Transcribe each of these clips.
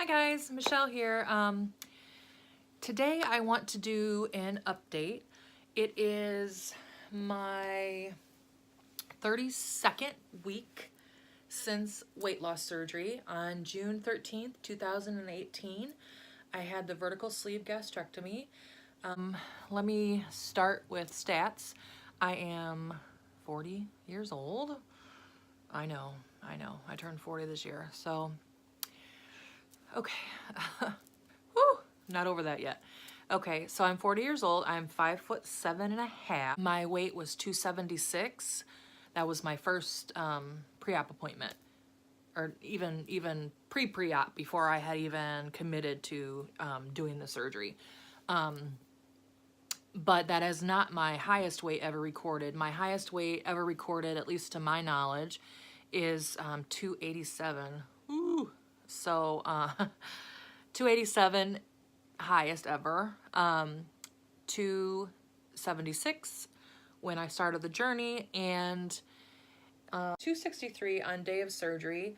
Hi guys, Michelle here. Today I want to do an update. It is my 32nd week since weight loss surgery. On June 13th, 2018, I had the vertical sleeve gastrectomy. Let me start with stats. I am 40 years old. I know, I turned 40 this year, so okay. Whew, not over that yet. Okay, so I'm 40 years old. I'm 5'7.5". My weight was 276. That was my first pre-op appointment, or even pre-op before I had even committed to doing the surgery. But that is not my highest weight ever recorded. My highest weight ever recorded, at least to my knowledge, is 287. Ooh. So 287 highest ever. 276 when I started the journey, and 263 on day of surgery.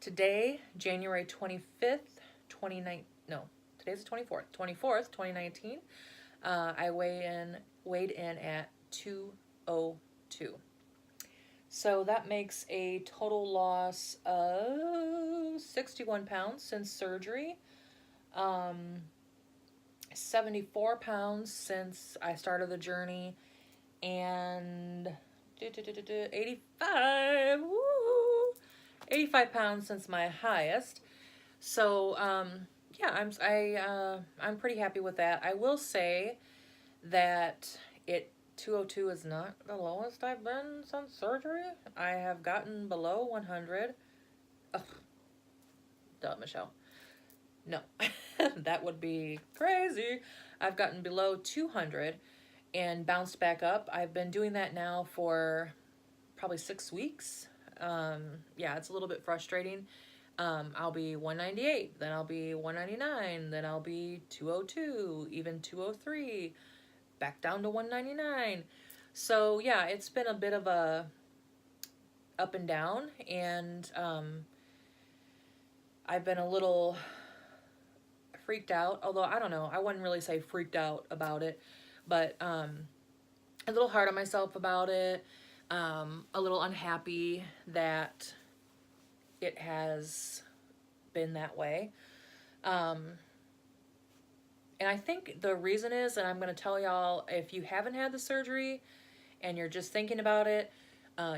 Today, January 25th, 2019. No, today's the 24th, 2019. I weighed in at 202. So that makes a total loss of 61 pounds since surgery. 74 pounds since I started the journey, and 85, woo, 85 pounds since my highest. So yeah, I'm pretty happy with that. I will say that 202 is not the lowest I've been since surgery. I have gotten below 100. Ugh. Duh, Michelle. No, that would be crazy. I've gotten below 200 and bounced back up. I've been doing that now for probably 6 weeks. Yeah, it's a little bit frustrating. I'll be 198, then I'll be 199, then I'll be 202, even 203, back down to 199. So yeah, it's been a bit of a up and down, and I've been a little freaked out, although I don't know, I wouldn't really say freaked out about it, but a little hard on myself about it, a little unhappy that it has been that way. And I think the reason is, and I'm going to tell y'all, if you haven't had the surgery and you're just thinking about it,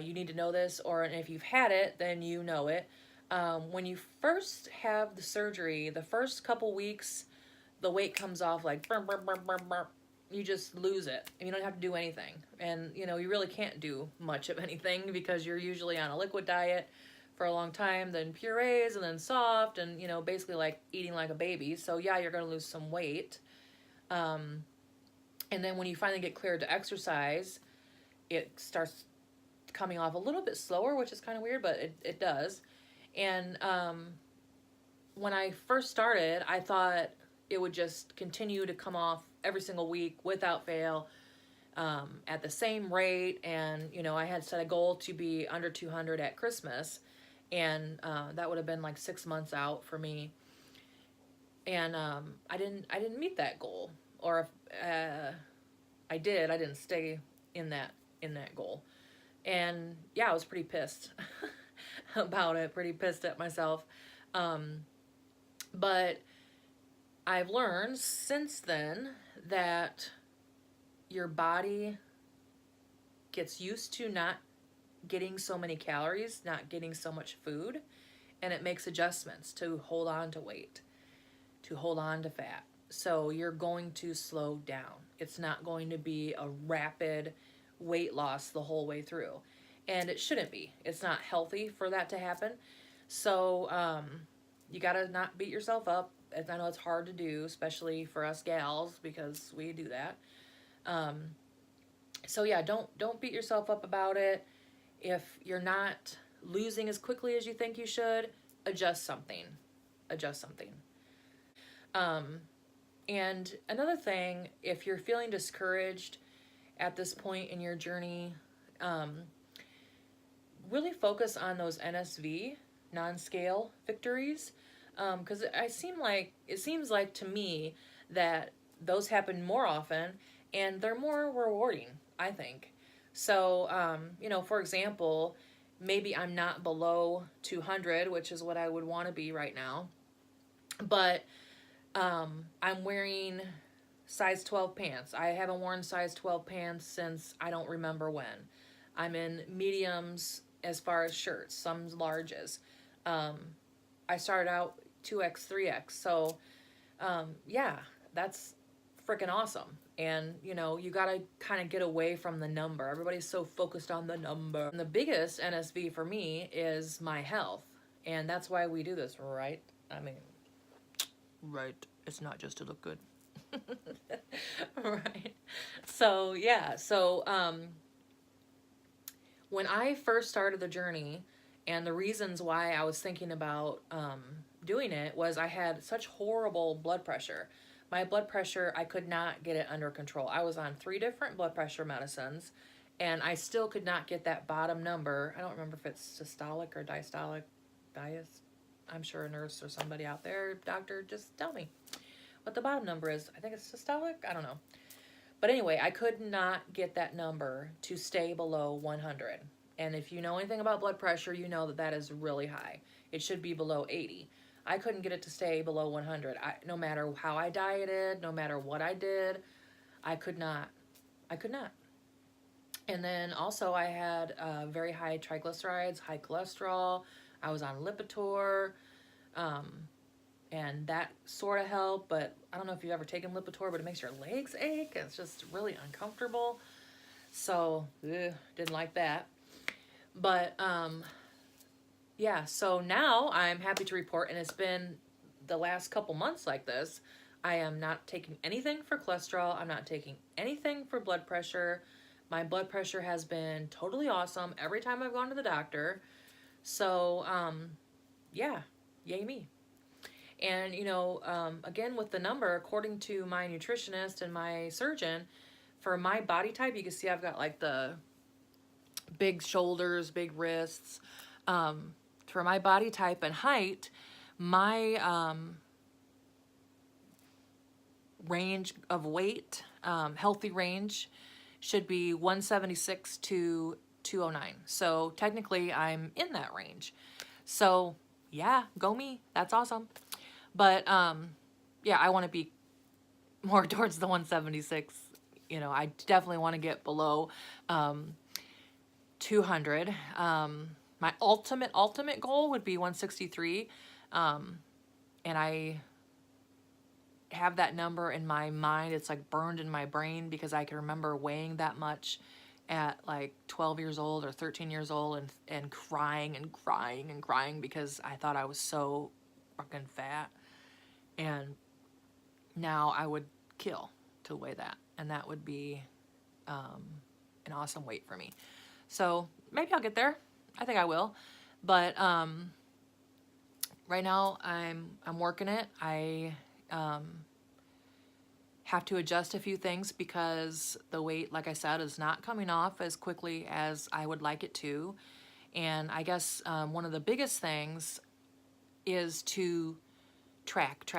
you need to know this, or if you've had it, then you know it. When you first have the surgery, the first couple weeks, the weight comes off like burr, burr, burr, burr, burr. You just lose it, and you don't have to do anything. And you know, you really can't do much of anything because you're usually on a liquid diet for a long time, then purees, and then soft, and you know, basically like eating like a baby. So yeah, you're gonna lose some weight. And then when you finally get cleared to exercise, it starts coming off a little bit slower, which is kind of weird, but it does. And when I first started, I thought it would just continue to come off every single week without fail, at the same rate. And, you know, I had set a goal to be under 200 at Christmas, and that would have been like 6 months out for me. And I didn't meet that goal, or if I didn't stay in that goal. And yeah, I was pretty pissed about it, pretty pissed at myself. But I've learned since then that your body gets used to not getting so many calories, not getting so much food, and it makes adjustments to hold on to weight, to hold on to fat. So you're going to slow down. It's not going to be a rapid weight loss the whole way through. And it shouldn't be. It's not healthy for that to happen. So you gotta not beat yourself up. I know it's hard to do, especially for us gals, because we do that. So yeah, don't beat yourself up about it. If you're not losing as quickly as you think you should, adjust something. Adjust something. And another thing, if you're feeling discouraged at this point in your journey, really focus on those NSV, non-scale victories. Because it seems like to me that those happen more often and they're more rewarding, I think. So, for example, maybe I'm not below 200, which is what I would want to be right now, but I'm wearing size 12 pants. I haven't worn size 12 pants since I don't remember when. I'm in mediums as far as shirts, some larges. Um, I started out 2X, 3X. So, yeah, that's freaking awesome. And, you got to kind of get away from the number. Everybody's so focused on the number. And the biggest NSV for me is my health. And that's why we do this, right? I mean, right. It's not just to look good. Right. So, yeah. So, when I first started the journey, and the reasons why I was thinking about doing it was I had such horrible blood pressure. My blood pressure, I could not get it under control. I was on 3 different blood pressure medicines, and I still could not get that bottom number. I don't remember if it's systolic or diastolic. I'm sure a nurse or somebody out there, doctor, just tell me what the bottom number is. I think it's systolic. I don't know. But anyway, I could not get that number to stay below 100. And if you know anything about blood pressure, you know that that is really high. It should be below 80. I couldn't get it to stay below 100. No matter how I dieted, no matter what I did, I could not. I could not. And then also I had very high triglycerides, high cholesterol. I was on Lipitor. And that sort of helped, but I don't know if you've ever taken Lipitor, but it makes your legs ache. It's just really uncomfortable. So, didn't like that. But, yeah, so now I'm happy to report, and it's been the last couple months like this. I am not taking anything for cholesterol. I'm not taking anything for blood pressure. My blood pressure has been totally awesome every time I've gone to the doctor. So, yeah, yay me. And, again, with the number, according to my nutritionist and my surgeon, for my body type, you can see I've got like the big shoulders, big wrists. For my body type and height, my range of weight, healthy range, should be 176 to 209. So technically, I'm in that range. So, yeah, go me. That's awesome. But, yeah, I want to be more towards the 176. I definitely want to get below 200. My ultimate goal would be 163. And I have that number in my mind. It's like burned in my brain because I can remember weighing that much at like 12 years old or 13 years old and crying and crying and crying because I thought I was so fucking fat. And now I would kill to weigh that. And that would be an awesome weight for me. So maybe I'll get there. I think I will. But right now I'm working it. I have to adjust a few things because the weight, like I said, is not coming off as quickly as I would like it to. And I guess one of the biggest things is to track.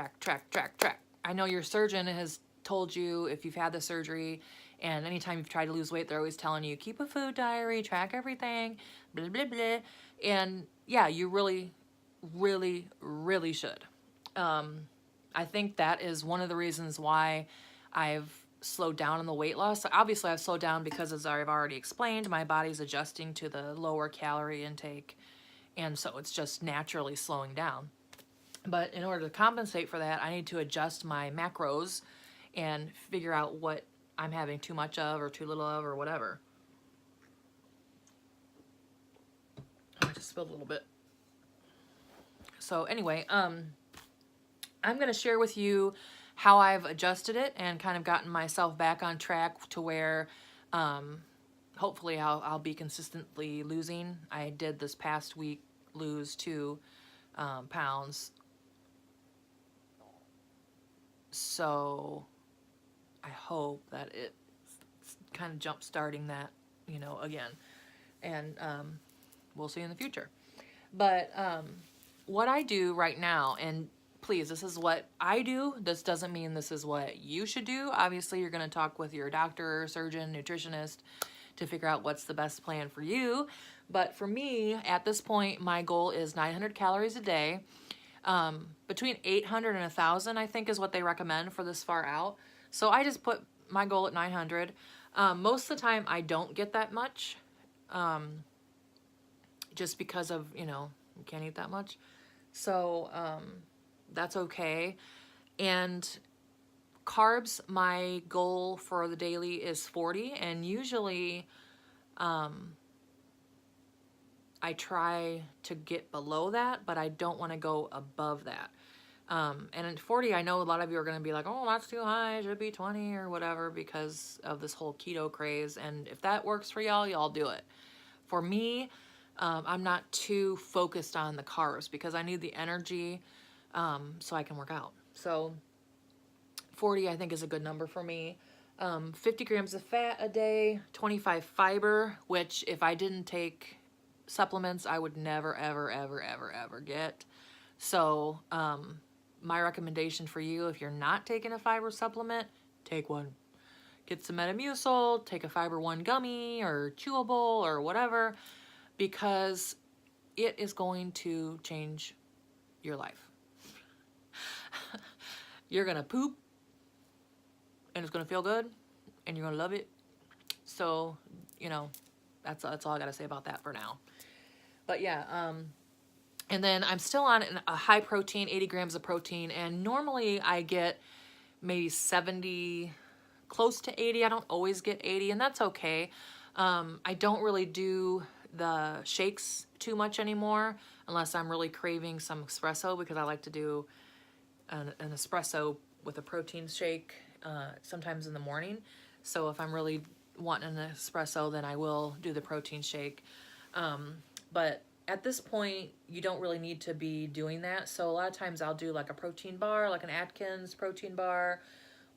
I know your surgeon has told you if you've had the surgery and anytime you've tried to lose weight, they're always telling you, keep a food diary, track everything, blah, blah, blah. And yeah, you really, really, really should. I think that is one of the reasons why I've slowed down on the weight loss. Obviously, I've slowed down because, as I've already explained, my body's adjusting to the lower calorie intake. And so it's just naturally slowing down. But in order to compensate for that, I need to adjust my macros and figure out what I'm having too much of or too little of or whatever. Oh, I just spilled a little bit. So anyway, I'm going to share with you how I've adjusted it and kind of gotten myself back on track to where hopefully I'll be consistently losing. I did this past week lose 2 pounds. So I hope that it's kind of jump starting that, again. And we'll see in the future. But what I do right now, and please, this is what I do. This doesn't mean this is what you should do. Obviously, you're going to talk with your doctor, surgeon, nutritionist to figure out what's the best plan for you. But for me, at this point, my goal is 900 calories a day. Between 800 and 1,000, I think, is what they recommend for this far out. So I just put my goal at 900. Most of the time, I don't get that much, just because of, you can't eat that much. So that's okay. And carbs, my goal for the daily is 40, and usually I try to get below that, but I don't want to go above that. And at 40, I know a lot of you are going to be like, oh, that's too high, it should be 20 or whatever, because of this whole keto craze. And if that works for y'all, y'all do it. For me, I'm not too focused on the carbs because I need the energy so I can work out. So 40, I think, is a good number for me. 50 grams of fat a day, 25 fiber, which if I didn't take supplements, I would never, ever, ever, ever, ever get. So my recommendation for you, if you're not taking a fiber supplement, take one. Get some Metamucil, take a Fiber One gummy or chewable or whatever, because it is going to change your life. You're going to poop, and it's going to feel good, and you're going to love it. So, that's all I got to say about that for now. But yeah, and then I'm still on a high protein, 80 grams of protein, and normally I get maybe 70, close to 80. I don't always get 80, and that's okay. I don't really do the shakes too much anymore unless I'm really craving some espresso, because I like to do an espresso with a protein shake sometimes in the morning. So if I'm really wanting an espresso, then I will do the protein shake. But at this point, you don't really need to be doing that. So a lot of times I'll do like a protein bar, like an Atkins protein bar,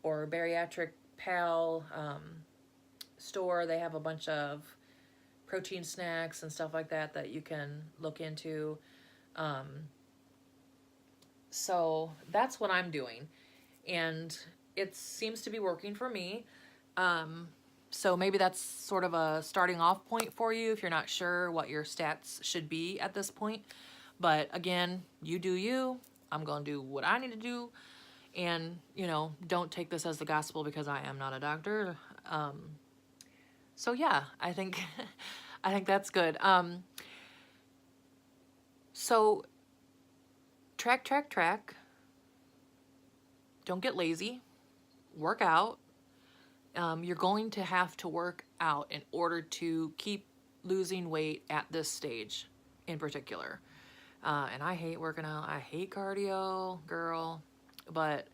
or Bariatric Pal store. They have a bunch of protein snacks and stuff like that that you can look into. So that's what I'm doing, and it seems to be working for me. So maybe that's sort of a starting off point for you if you're not sure what your stats should be at this point. But again, you do you. I'm going to do what I need to do. And, don't take this as the gospel, because I am not a doctor. So yeah, I think I think that's good. So track. Don't get lazy. Work out. You're going to have to work out in order to keep losing weight at this stage in particular. And I hate working out. I hate cardio, girl. But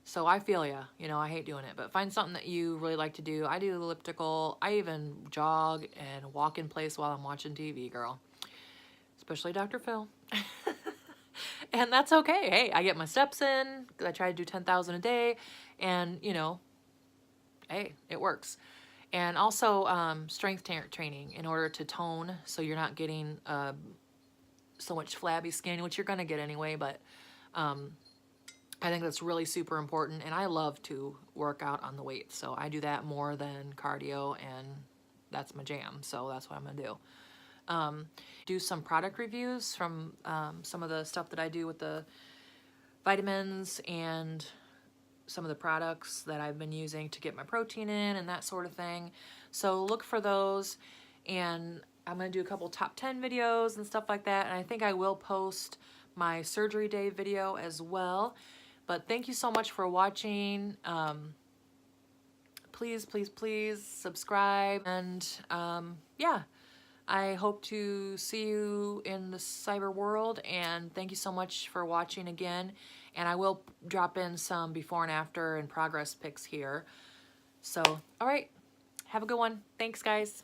so I feel ya. I hate doing it. But find something that you really like to do. I do elliptical. I even jog and walk in place while I'm watching TV, girl. Especially Dr. Phil. And that's okay. Hey, I get my steps in. I try to do 10,000 a day. And, hey, it works. And also strength training in order to tone, so you're not getting so much flabby skin, which you're going to get anyway. But I think that's really super important. And I love to work out on the weights. So I do that more than cardio, and that's my jam. So that's what I'm going to do. Do some product reviews from some of the stuff that I do with the vitamins and some of the products that I've been using to get my protein in and that sort of thing. So look for those, and I'm going to do a couple top 10 videos and stuff like that. And I think I will post my surgery day video as well. But thank you so much for watching. Please subscribe. And yeah, I hope to see you in the cyber world. And thank you so much for watching again. And I will drop in some before and after and progress pics here. So, all right. Have a good one. Thanks, guys.